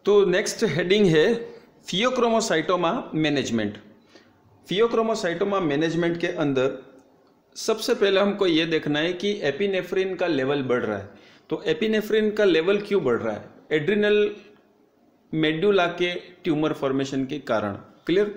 तो next heading है pheochromocytoma management. Pheochromocytoma management के अंदर सबसे पहले हमको ये देखना है कि एपिनेफ्रिन का लेवल बढ़ रहा है। तो एपिनेफ्रिन का लेवल क्यों बढ़ रहा है? एड्रिनल मेड्यूला के ट्यूमर फॉर्मेशन के कारण। क्लियर।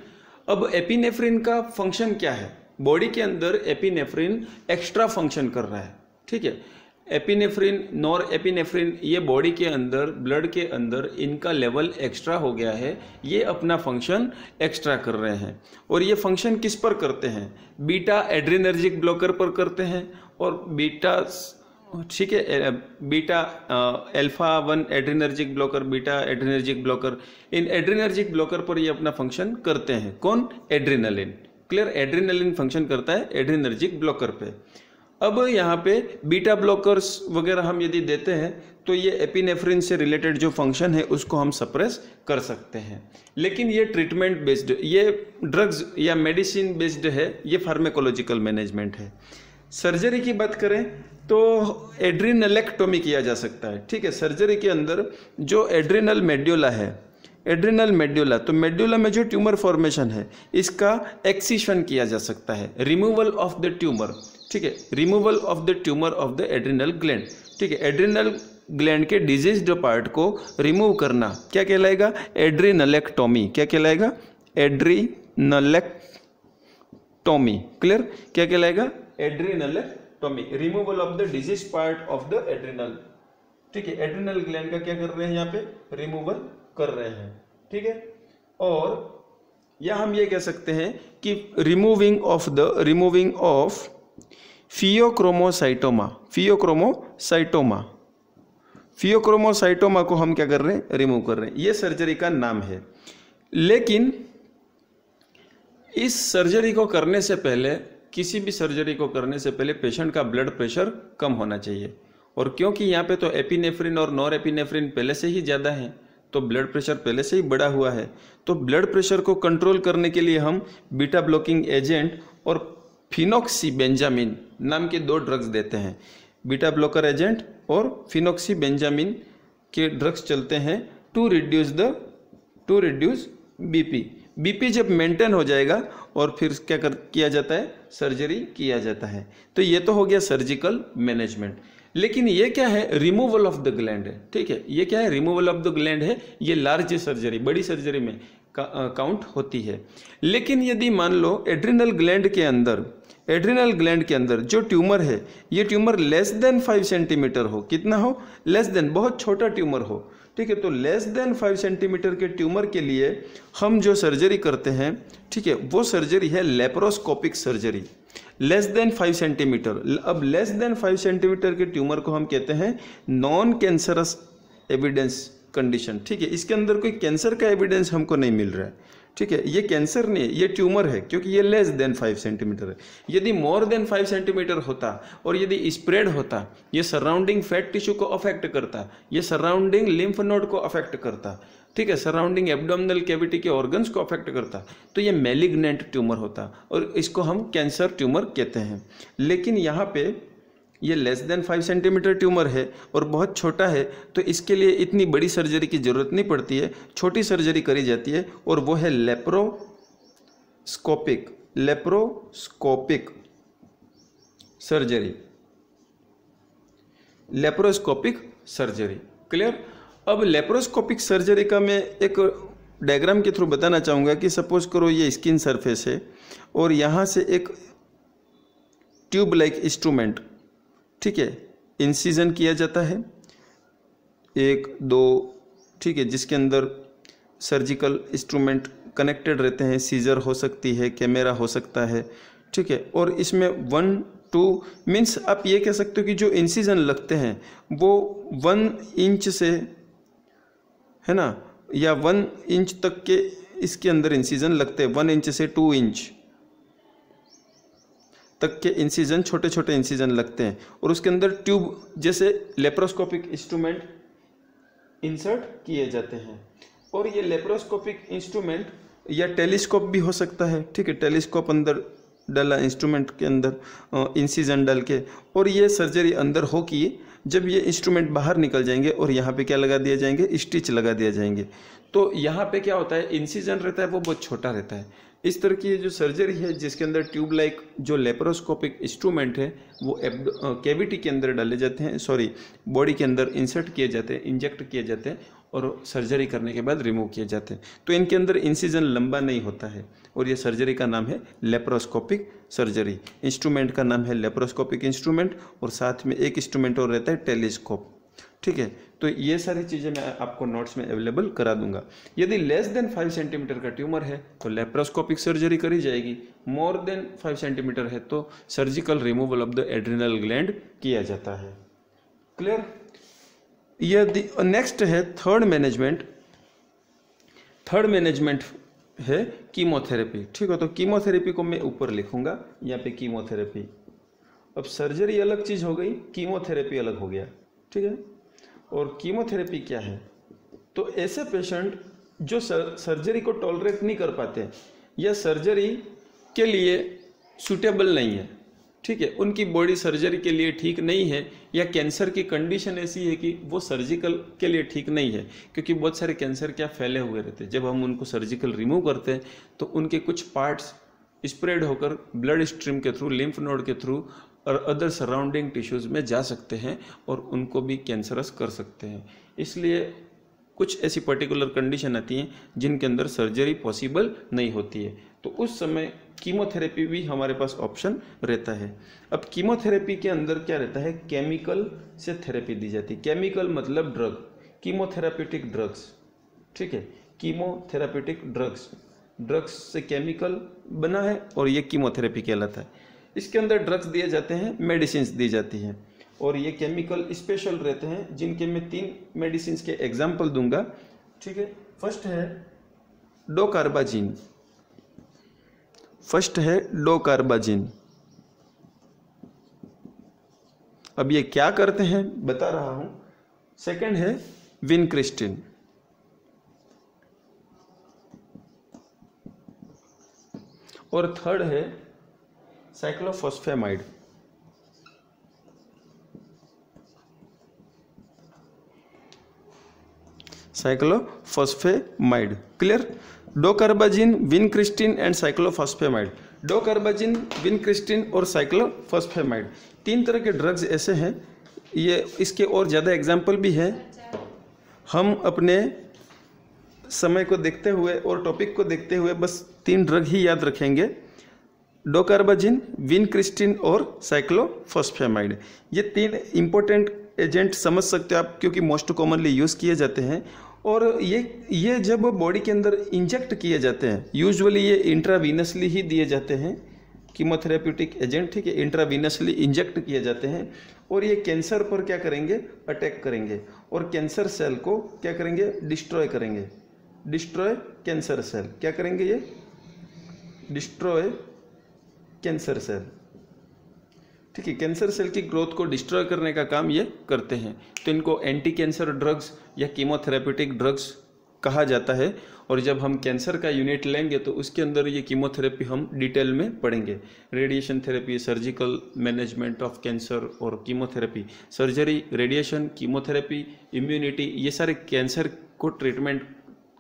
अब एपिनेफ्रिन का फंक्शन क्या है? बॉडी के अंदर एपिनेफ्रिन एक्स्ट्रा फंक्शन कर रहा है। ठीक है, एपिनेफ्रिन, नॉर एपिनेफ्रिन, ये बॉडी के अंदर, ब्लड के अंदर इनका लेवल एक्स्ट्रा हो गया है। ये अपना फंक्शन एक्स्ट्रा कर रहे हैं। और ये फंक्शन किस पर करते हैं? बीटा एड्रिनर्जिक ब्लॉकर पर करते हैं। और बीटा, ठीक है, beta alpha 1 adrenergic blocker, beta adrenergic blocker, इन एड्रिनर्जिक ब्लॉकर पर ये अपना फंक्शन करते हैं। कौन? एड्रिनलिन। क्लियर। एड्रिनलिन फंक्शन करता है एड्रिनर्जिक ब्लॉकर पे। अब यहाँ पे बीटा ब्लॉकर्स वगैरह हम यदि देते हैं तो ये एपिनेफ्रिन से रिलेटेड जो फंक्शन है उसको हम सप्रेस कर सकते हैं। लेकिन ये ट्रीटमेंट बेस्ड, ये ड्रग्स या मेडिसिन बेस्ड है, ये फार्मेकोलॉजिकल मैनेजमेंट है। सर्जरी की बात करें तो एड्रिनलेक्टोमी किया जा सकता है। ठीक है, सर्जरी के अंदर जो एड्रिनल मेड्यूला है, एड्रिनल मेड्यूला, तो मेड्यूला में जो ट्यूमर फॉर्मेशन है इसका एक्सिशन किया जा सकता है, रिमूवल ऑफ द ट्यूमर। ठीक है, removal of the tumour of the adrenal gland. ठीक है, एड्रिनल ग्लैंड के डिजीज्ड पार्ट को रिमूव करना क्या कहलाएगा? एड्रिनलेक्टोमी। क्या कहलाएगा? एड्रिनलेक्टोमी। क्लियर। क्या कहलाएगा? Adrenalectomy, removal of the disease part of the adrenal. ठीक है, एड्रिनल ग्लैंड का क्या कर रहे हैं? यहाँ पे रिमूवल कर रहे हैं। ठीक है, और या हम ये कह सकते हैं कि रिमूविंग ऑफ फियोक्रोमोसाइटोमा। फियोक्रोमोसाइटोमा को हम क्या कर रहे हैं? रिमूव कर रहे हैं। ये सर्जरी का नाम है। लेकिन इस सर्जरी को करने से पहले, किसी भी सर्जरी को करने से पहले पेशेंट का ब्लड प्रेशर कम होना चाहिए। और क्योंकि यहाँ पे तो एपिनेफ्रिन और नॉर एपिनेफ्रिन पहले से ही ज़्यादा है, तो ब्लड प्रेशर पहले से ही बढ़ा हुआ है, तो ब्लड प्रेशर को कंट्रोल करने के लिए हम बीटा ब्लॉकिंग एजेंट और फिनोक्सीबेंजामिन नाम के 2 ड्रग्स देते हैं। बीटा ब्लॉकर एजेंट और फिनोक्सीबेंजामिन के ड्रग्स चलते हैं टू रिड्यूस बीपी। बीपी जब मेंटेन हो जाएगा और फिर क्या किया जाता है? सर्जरी किया जाता है। तो ये तो हो गया सर्जिकल मैनेजमेंट। लेकिन ये क्या है? रिमूवल ऑफ द ग्लैंड है। ठीक है, ये क्या है? रिमूवल ऑफ द ग्लैंड है। ये लार्ज सर्जरी, बड़ी सर्जरी में काउंट होती है। लेकिन यदि मान लो एड्रिनल ग्लैंड के अंदर जो ट्यूमर है, ये ट्यूमर लेस देन 5 सेंटीमीटर हो, कितना हो? लेस देन, बहुत छोटा ट्यूमर हो। ठीक है, तो लेस देन 5 सेंटीमीटर के ट्यूमर के लिए हम जो सर्जरी करते हैं, ठीक है, वो सर्जरी है laparoscopic surgery. Less than 5 centimetre. अब लेस देन 5 सेंटीमीटर के ट्यूमर को हम कहते हैं नॉन कैंसरस एविडेंस कंडीशन। ठीक है, इसके अंदर कोई कैंसर का एविडेंस हमको नहीं मिल रहा है। ठीक है, ये कैंसर नहीं है, ये ट्यूमर है, क्योंकि ये लेस देन 5 सेंटीमीटर है। यदि मोर देन 5 सेंटीमीटर होता और यदि स्प्रेड होता, ये सराउंडिंग फैट टिश्यू को अफेक्ट करता, ये सराउंडिंग लिम्फ नोड को अफेक्ट करता, ठीक है, सराउंडिंग एब्डोमिनल कैविटी के ऑर्गन्स को अफेक्ट करता, तो ये मैलिग्नेंट ट्यूमर होता और इसको हम कैंसर ट्यूमर कहते हैं। लेकिन यहाँ पे ये लेस देन 5 सेंटीमीटर ट्यूमर है और बहुत छोटा है, तो इसके लिए इतनी बड़ी सर्जरी की ज़रूरत नहीं पड़ती है, छोटी सर्जरी करी जाती है, और वो है लेप्रोस्कोपिक सर्जरी। क्लियर। अब लेप्रोस्कोपिक सर्जरी का मैं एक डायग्राम के थ्रू बताना चाहूँगा कि सपोज करो ये स्किन सरफेस है और यहाँ से एक ट्यूब लाइक इंस्ट्रूमेंट, ठीक है, इंसिजन किया जाता है 1, 2, ठीक है, जिसके अंदर सर्जिकल इंस्ट्रूमेंट कनेक्टेड रहते हैं। सीजर हो सकती है, कैमरा हो सकता है, ठीक है, और इसमें 1, 2 मीन्स आप ये कह सकते हो कि जो इंसिजन लगते हैं वो 1 इंच से, है ना, या 1 इंच तक के इसके अंदर इंसिजन लगते हैं। 1 इंच से 2 इंच तक के इंसिजन, छोटे छोटे इंसिजन लगते हैं और उसके अंदर ट्यूब जैसे लेप्रोस्कोपिक इंस्ट्रूमेंट इंसर्ट किए जाते हैं। और ये लेप्रोस्कोपिक इंस्ट्रूमेंट या टेलीस्कोप भी हो सकता है, ठीक है, टेलीस्कोप अंदर डाला इंस्ट्रूमेंट के अंदर इंसिजन डाल के, और ये सर्जरी अंदर हो कि जब ये इंस्ट्रूमेंट बाहर निकल जाएंगे और यहाँ पे क्या लगा दिया जाएंगे, स्टिच लगा दिया जाएंगे, तो यहाँ पे क्या होता है, इंसिजन रहता है वो बहुत छोटा रहता है। इस तरह की जो सर्जरी है जिसके अंदर ट्यूब लाइक जो लेप्रोस्कोपिक इंस्ट्रूमेंट है वो कैविटी के अंदर डाले जाते हैं, सॉरी बॉडी के अंदर इंसर्ट किए जाते हैं, इंजेक्ट किए जाते हैं और सर्जरी करने के बाद रिमूव किए जाते हैं। तो इनके अंदर इंसिजन लंबा नहीं होता है और ये सर्जरी का नाम है लेप्रोस्कोपिक सर्जरी। इंस्ट्रूमेंट का नाम है लेप्रोस्कोपिक इंस्ट्रूमेंट और साथ में एक इंस्ट्रूमेंट और रहता है टेलीस्कोप। ठीक है, तो ये सारी चीज़ें मैं आपको नोट्स में अवेलेबल करा दूंगा। यदि लेस देन 5 सेंटीमीटर का ट्यूमर है तो लेप्रोस्कोपिक सर्जरी करी जाएगी, मोर देन 5 सेंटीमीटर है तो surgical removal of the adrenal gland किया जाता है। क्लियर। यदि नेक्स्ट है थर्ड मैनेजमेंट है कीमोथेरेपी। ठीक है, तो कीमोथेरेपी को मैं ऊपर लिखूंगा यहाँ पे कीमोथेरेपी। अब सर्जरी अलग चीज हो गई, कीमोथेरेपी अलग हो गया। ठीक है, और कीमोथेरेपी क्या है, तो ऐसे पेशेंट जो सर्जरी को टॉलरेट नहीं कर पाते या सर्जरी के लिए सूटेबल नहीं है, ठीक है, उनकी बॉडी सर्जरी के लिए ठीक नहीं है या कैंसर की कंडीशन ऐसी है कि वो सर्जिकल के लिए ठीक नहीं है, क्योंकि बहुत सारे कैंसर क्या फैले हुए रहते हैं। जब हम उनको सर्जिकल रिमूव करते हैं तो उनके कुछ पार्ट्स स्प्रेड होकर ब्लड स्ट्रीम के थ्रू, लिम्फ नोड के थ्रू और अदर सराउंडिंग टिश्यूज में जा सकते हैं और उनको भी कैंसरस कर सकते हैं। इसलिए कुछ ऐसी पर्टिकुलर कंडीशन आती हैं जिनके अंदर सर्जरी पॉसिबल नहीं होती है, तो उस समय कीमोथेरेपी भी हमारे पास ऑप्शन रहता है। अब कीमोथेरेपी के अंदर क्या रहता है, केमिकल से थेरेपी दी जाती है। केमिकल मतलब ड्रग, कीमोथेराप्यूटिक ड्रग्स। ठीक है, कीमोथेराप्यूटिक ड्रग्स से केमिकल बना है और ये कीमोथेरेपी कहलाता है। इसके अंदर ड्रग्स दिए जाते हैं, मेडिसिन दी जाती हैं और ये केमिकल स्पेशल रहते हैं, जिनके मैं 3 मेडिसिन के एग्जाम्पल दूंगा। ठीक है, फर्स्ट है डोकार्बाजिन। अब ये क्या करते हैं बता रहा हूं। सेकंड है विनक्रिस्टिन, और थर्ड है cyclophosphamide. Clear. Dacarbazine, vincristine and cyclophosphamide. Dacarbazine, vincristine और साइक्लोफॉस्फेमाइड 3 तरह के ड्रग्स ऐसे हैं। ये इसके और ज़्यादा एग्जाम्पल भी हैं। हम अपने समय को देखते हुए और टॉपिक को देखते हुए बस 3 ड्रग ही याद रखेंगे, डोकार्बाजिन, विनक्रिस्टिन और साइक्लोफॉस्फेमाइड। ये 3 इंपॉर्टेंट एजेंट समझ सकते हो आप, क्योंकि मोस्ट कॉमनली यूज़ किए जाते हैं। और ये जब बॉडी के अंदर इंजेक्ट किए जाते हैं, यूजुअली ये इंट्रावीनसली ही दिए जाते हैं कीमोथेरेप्यूटिक एजेंट। ठीक है, इंट्रावीनसली इंजेक्ट किए जाते हैं और ये कैंसर पर क्या करेंगे, अटैक करेंगे और कैंसर सेल को क्या करेंगे, डिस्ट्रॉय करेंगे। डिस्ट्रॉय कैंसर सेल, क्या करेंगे ये, डिस्ट्रॉय कैंसर सेल। ठीक है, कैंसर सेल की ग्रोथ को डिस्ट्रॉय करने का काम ये करते हैं। तो इनको एंटी कैंसर ड्रग्स या कीमोथेरेप्यूटिक ड्रग्स कहा जाता है। और जब हम कैंसर का यूनिट लेंगे तो उसके अंदर ये कीमोथेरेपी हम डिटेल में पढ़ेंगे। Radiation therapy, surgical management of cancer और chemotherapy, surgery, radiation, chemotherapy, immunity, ये सारे कैंसर को ट्रीटमेंट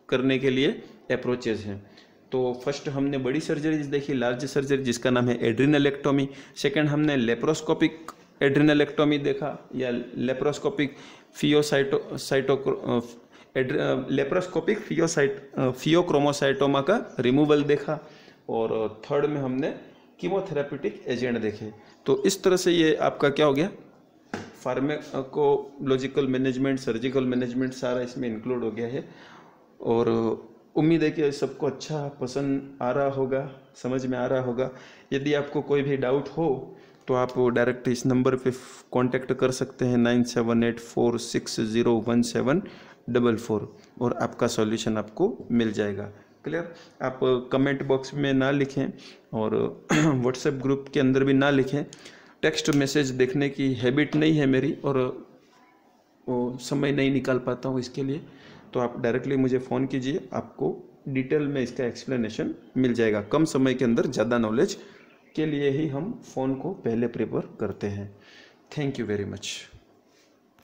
करने के लिए अप्रोचेज हैं। तो फर्स्ट हमने बड़ी सर्जरीज देखी, लार्ज सर्जरी जिसका नाम है एड्रिनलेक्टोमी। सेकंड हमने लेप्रोस्कोपिक एड्रिनलेक्टोमी देखा या लेप्रोस्कोपिक फियोक्रोमोसाइटोमा का रिमूवल देखा। और थर्ड में हमने कीमोथेराप्यूटिक एजेंट देखे। तो इस तरह से ये आपका क्या हो गया, फार्माकोलॉजिकल मैनेजमेंट, सर्जिकल मैनेजमेंट सारा इसमें इंक्लूड हो गया है। और उम्मीद है कि सबको अच्छा पसंद आ रहा होगा, समझ में आ रहा होगा। यदि आपको कोई भी डाउट हो तो आप डायरेक्ट इस नंबर पे कांटेक्ट कर सकते हैं 9784601744 और आपका सॉल्यूशन आपको मिल जाएगा। क्लियर। आप कमेंट बॉक्स में ना लिखें और व्हाट्सएप ग्रुप के अंदर भी ना लिखें। टेक्स्ट मैसेज देखने की हैबिट नहीं है मेरी और वो समय नहीं निकाल पाता हूँ इसके लिए। तो आप डायरेक्टली मुझे फ़ोन कीजिए, आपको डिटेल में इसका एक्सप्लेनेशन मिल जाएगा। कम समय के अंदर ज़्यादा नॉलेज के लिए ही हम फ़ोन को पहले प्रेफर करते हैं। Thank you very much.